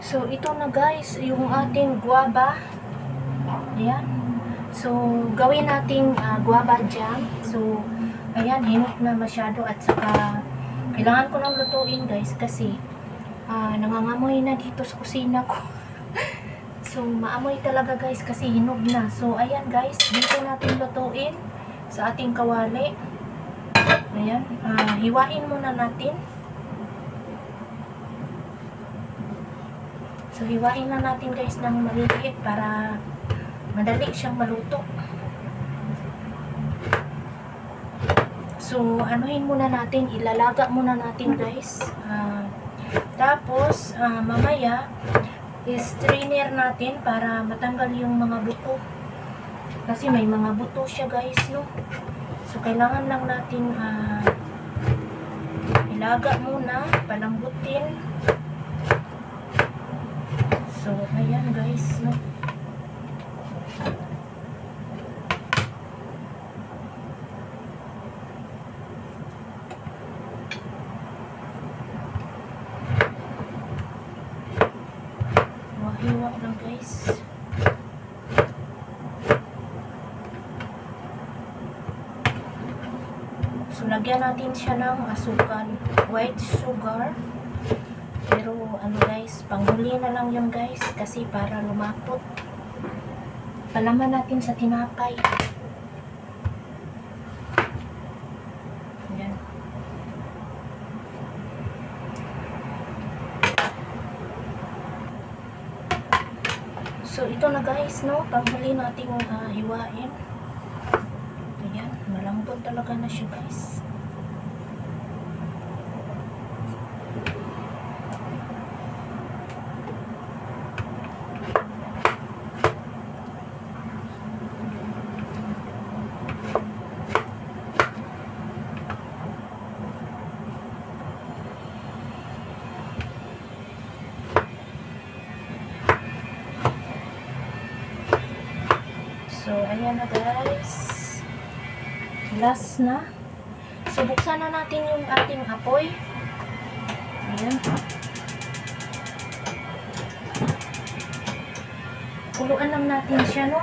So, ito na guys, yung ating guava. Ayan. So, gawin natin guava jam. So, ayan, hinot na masyado at saka kailangan ko nang lutuin guys kasi nangangamoy na dito sa kusina ko. So, maamoy talaga guys kasi hinog na. So, ayan guys, dito natin lutuin sa ating kawali. Ayan, hiwain muna natin. So, hiwain na natin guys ng maliliit para madali siyang maluto. So, anuhin muna natin, ilalaga muna natin guys. Tapos, mamaya, strainer natin para matanggal yung mga buto. Kasi may mga buto siya guys, no? So, kailangan lang natin ilaga muna, palambutin. So, ayan guys, no? Hiwa lang guys. So, lagyan natin siya ng asukal. White sugar. Pero, ano guys, panghuli na lang yun guys. Kasi para lumapot. Palaman natin sa tinapay. Ayan. So, ito na guys, no? Panghuli natin hiwain. Ayan, malambot talaga na siya guys. So, ayan na guys. Last na. So, buksan na natin yung ating apoy. Ayan. Kuluan lang natin siya, no?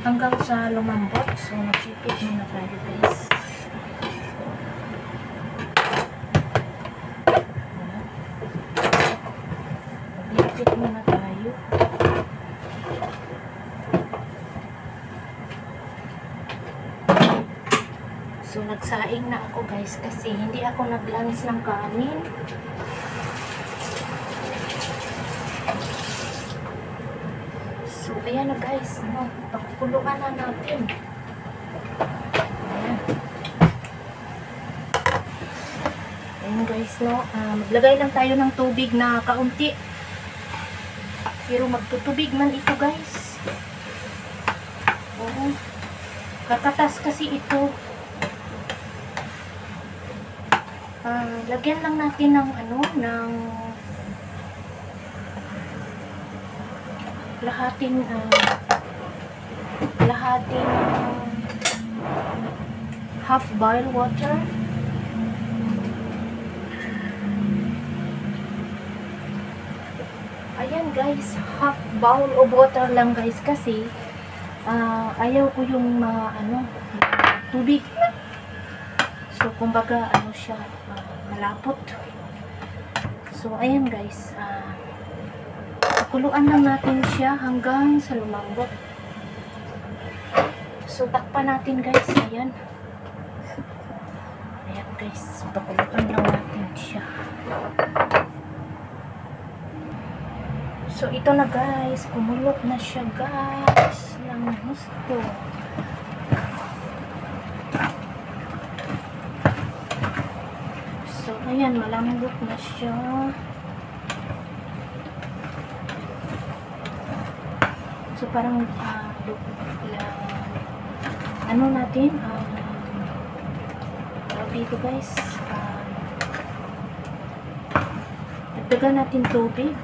Hanggang sa lumambot. So, nakipit muna tayo guys. Nakipit muna tayo. So, nagsaing na ako guys kasi hindi ako nag-lunch ng kanin. So, ayan na guys, no? Pakukuluan na natin. Ayan. Ayan guys, no? Maglagay lang tayo ng tubig na kaunti. Pero magtutubig man ito guys. Oo. Kakatas kasi ito. Lagyan lang natin ng lahating half boil water. Ayan guys, half bowl of water lang guys kasi ayaw ko yung tubig. So, kumbaga, siya, malapot. So, ayan guys. Kuluan lang natin siya hanggang sa lumambot. So, takpan natin guys. Ayan. Ayan guys. Pakuluan lang natin siya. So, ito na guys. Kumulok na siya guys. Ng gusto. So, ayan, malambot na siya. So, parang, ano natin, dito guys, dagdagan natin tubig.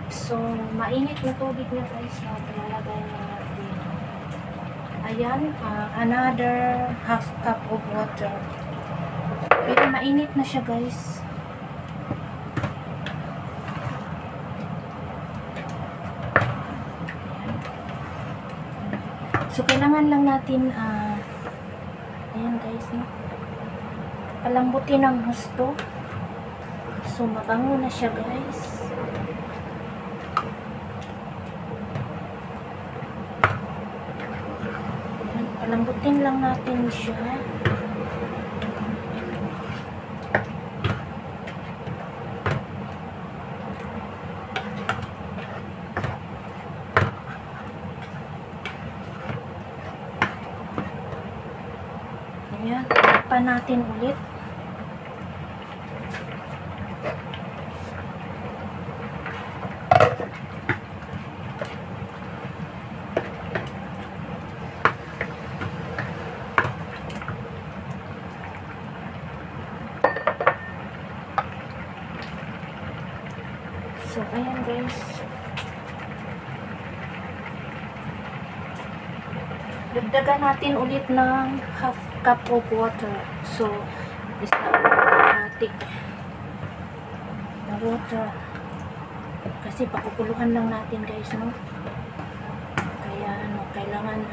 So, mainit na tubig na guys, lalagay na natin. Ayan, another half cup of water. Pero mainit na siya guys. So, kailangan lang natin, ayan guys, no? Palambutin ng husto. So, mabango na siya, guys. Ayan, palambutin lang natin siya. Ayan, pa natin ulit. So, ayan guys. Dagdagan natin ulit ng half cup of water. So, isa atik na water. Kasi pakukuluhan lang natin guys, no? Kaya, kailangan,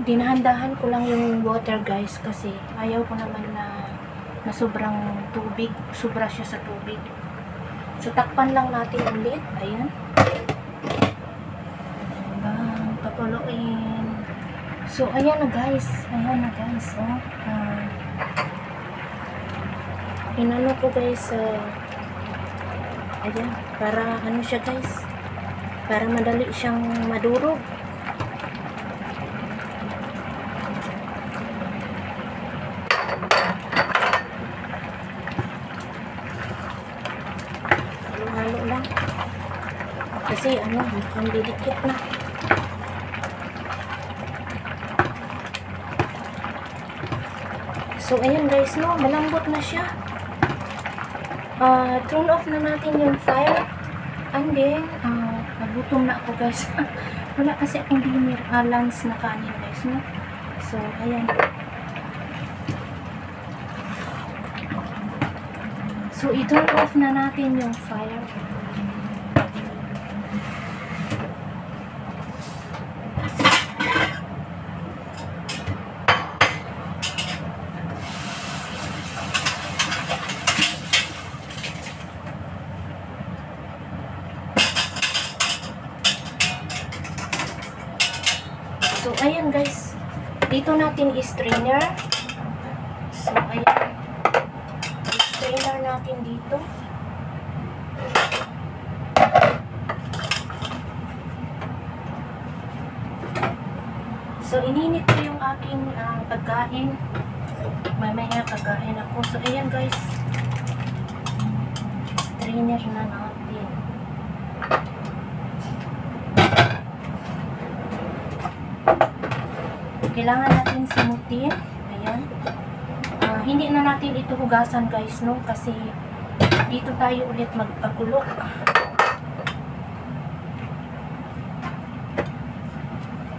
dinahandahan ko lang yung water guys kasi ayaw ko naman na sobrang tubig. Sobra siya sa tubig. So, takpan lang natin ulit. Ayan. Pakuluin. So, ayan na guys. Ayan na guys. Oh. Inano ko guys. Ayan. Para ano siya guys. Para madali siyang madurog. Halo-halo lang. Kasi mukhang didikit na. So, ayan guys, no, malambot na siya. Turn off na natin yung fire. And then, nagutom na ako guys. Wala kasi akong dinner lunch na kanin guys, no. So, ayan. So, i-turn off na natin yung fire. So, ayan guys. Dito natin i-strainer. So, ayan. I-strainer natin dito. So, ininit ko yung aking pagkain. Mamaya kakain ako. So, ayan guys. Strainer na natin. Kailangan natin simutin. Ayan. Hindi na natin ito hugasan guys, no? Kasi dito tayo ulit magpakulo.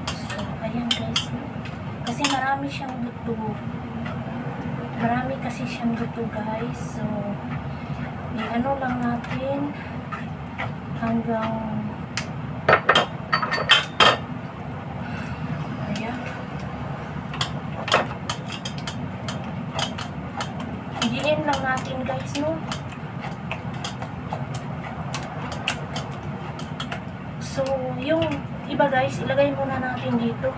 So, ayan guys. Kasi marami siyang buto. Marami kasi siyang buto guys. So, ano lang natin hanggang higiin lang natin guys, no? So, yung iba guys, ilagay muna natin dito.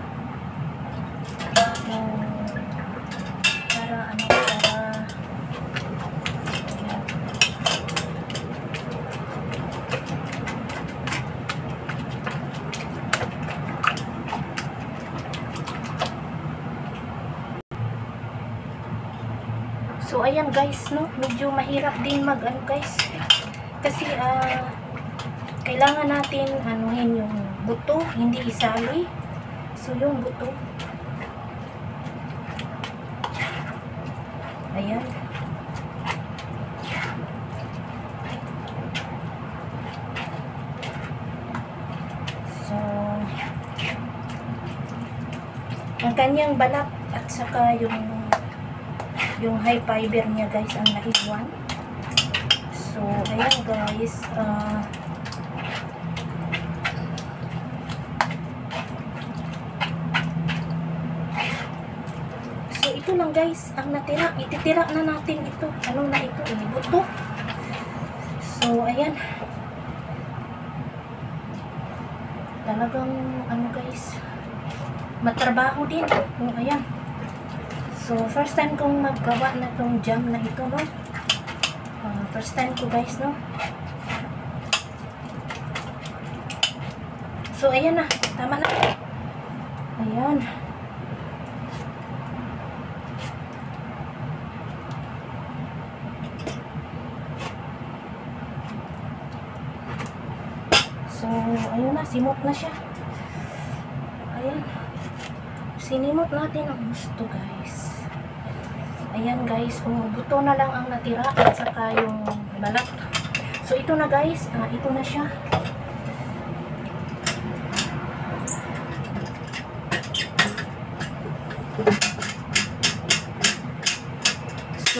Para so, ayan guys, no? Medyo mahirap din guys. Kasi, kailangan natin, yung buto, hindi isali. So, yung buto. Ayan. So, ang kanyang balat at saka yung high fiber niya guys ang naiwan. So, ayan guys. lang guys ang natira. Ititira na natin ito. Ano na ito? Buto. So, ayan. Talagang, ano guys, matrabaho din. So, ayan. So, first time kong maggawa na itong jam na ito, no? First time ko guys, no? So, ayan na. Tama na. Ayan. So, ayun na. Simot na siya. Ayan. Sinimot natin ang gusto, guys. Ayan, guys. Buto na lang ang natira at saka yung balat. So, ito na, guys. Ito na siya. So,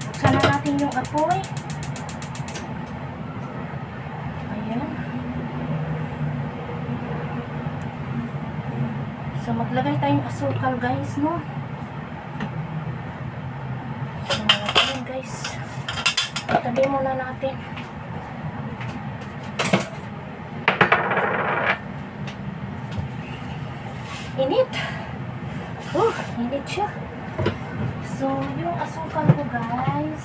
buksan na natin yung apoy. Ayan. So, maglagay tayong asukal, guys, no? So, ayan, guys. Tabi muna natin. Init. Init siya. So, yung asukal ko, guys.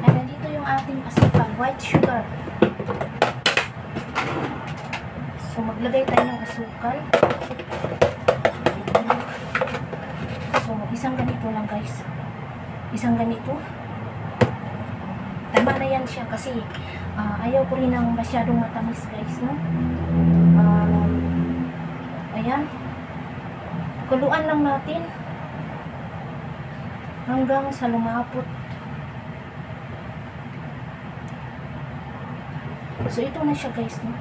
Ay, nandito yung ating asukal. White sugar. So, maglagay tayo ng asukal. So, isang ganito lang, guys. Isang ganito. Tama na yan siya kasi ayaw ko rin ng masyadong matamis, guys, no? Ayan. Kuluan lang natin hanggang sa lumapot. So, ito na siya, guys, no?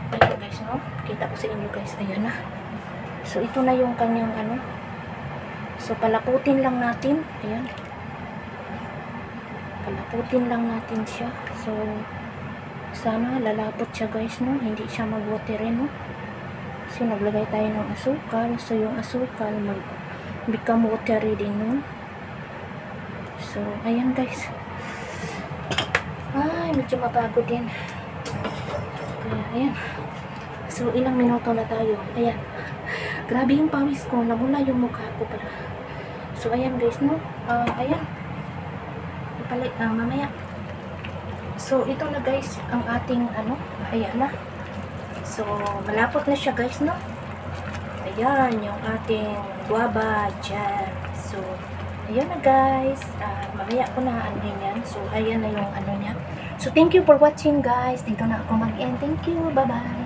Ito, guys, no? Kita ko sa inyo, guys. Ayan na. So, ito na yung kanyang, ano. So, palaputin lang natin. Ayan. Palaputin lang natin siya. So, sana lalapot siya, guys, no? Hindi siya mag-watery, no? So, naglagay tayo ng asukal. So, yung asukal mag-become watery din, no? So, ayan, guys. Ay, medyo mapagod din. Kaya, ayan. So, ilang minuto na tayo. Ayan. Grabe yung pawis ko. Namula yung mukha ko para. So, ayan, guys, no? Ayan. Ipalit, mamaya. So, ito na, guys, ang ating, ano, ayan na. So, malapot na siya, guys, no? Ayan, yung ating guava jam. So, ayan na, guys. Mamaya ko na ano yan. So, ayan na yung ano niya. So, thank you for watching, guys. Dito na ako mag-end. Thank you. Bye-bye.